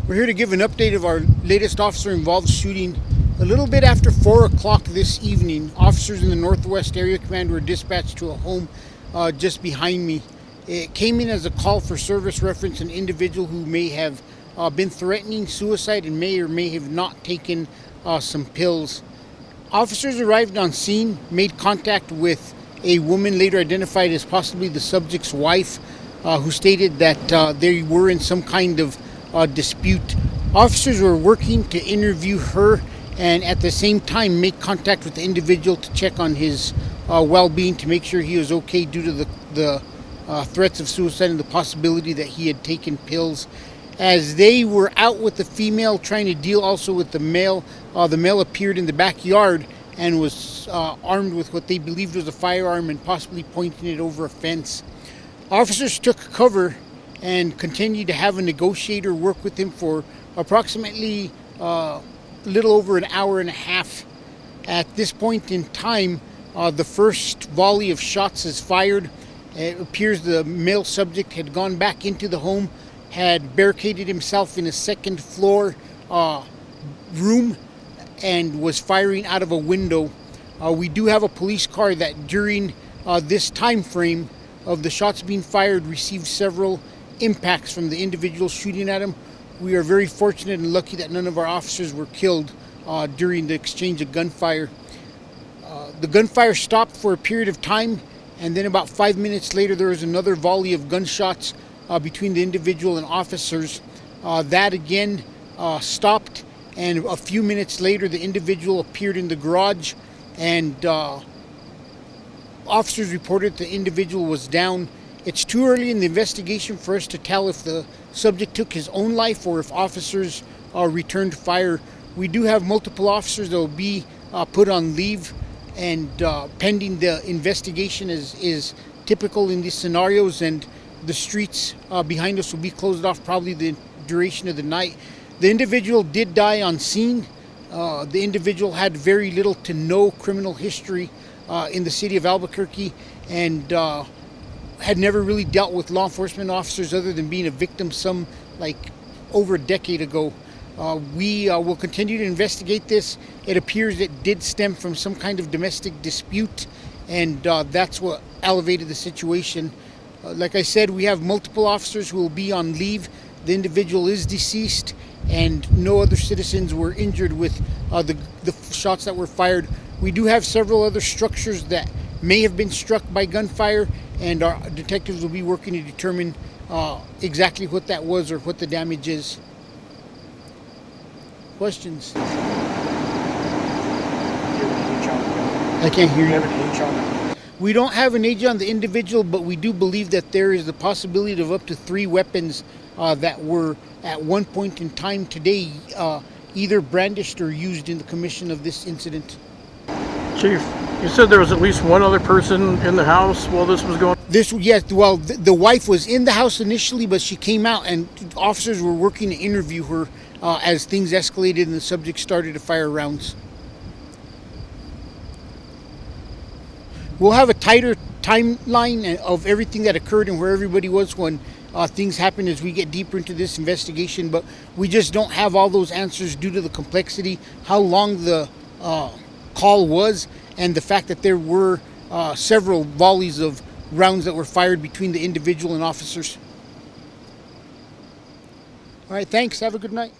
We're here to give an update of our latest officer-involved shooting. A little bit after 4 o'clock this evening, officers in the Northwest Area Command were dispatched to a home just behind me. It came in as a call for service reference an individual who may have been threatening suicide and may or may have not taken some pills. Officers arrived on scene, made contact with a woman later identified as possibly the subject's wife, who stated that they were in some kind of dispute. Officers were working to interview her and at the same time make contact with the individual to check on his well-being, to make sure he was okay due to the threats of suicide and the possibility that he had taken pills. As they were out with the female trying to deal also with the male appeared in the backyard and was armed with what they believed was a firearm and possibly pointing it over a fence. Officers took cover and continued to have a negotiator work with him for approximately a little over an hour and a half. At this point in time, the first volley of shots is fired. It appears the male subject had gone back into the home, had barricaded himself in a second floor room, and was firing out of a window. We do have a police car that during this time frame of the shots being fired received several impacts from the individual shooting at him. We are very fortunate and lucky that none of our officers were killed during the exchange of gunfire. The gunfire stopped for a period of time, and then about 5 minutes later there was another volley of gunshots between the individual and officers. That again stopped, and a few minutes later the individual appeared in the garage, and officers reported the individual was down. It's too early in the investigation for us to tell if the subject took his own life or if officers returned fire. We do have multiple officers that will be put on leave, and pending the investigation is typical in these scenarios, and the streets behind us will be closed off probably the duration of the night. The individual did die on scene. The individual had very little to no criminal history in the city of Albuquerque, and had never really dealt with law enforcement officers other than being a victim over a decade ago. We will continue to investigate this. It appears it did stem from some kind of domestic dispute, and that's what elevated the situation. Like I said, we have multiple officers who will be on leave. The individual is deceased, and no other citizens were injured with the shots that were fired. We do have several other structures that may have been struck by gunfire, and our detectives will be working to determine exactly what that was or what the damage is. Questions? I can't hear you. We don't have an age on the individual, but we do believe that there is the possibility of up to 3 weapons that were at one point in time today either brandished or used in the commission of this incident. Chief, you said there was at least one other person in the house while this was going on? Yes, well, the wife was in the house initially, but she came out and officers were working to interview her as things escalated and the subject started to fire rounds. We'll have a tighter timeline of everything that occurred and where everybody was when things happen as we get deeper into this investigation, but we just don't have all those answers due to the complexity, how long the call was, and the fact that there were several volleys of rounds that were fired between the individual and officers. All right, thanks. Have a good night.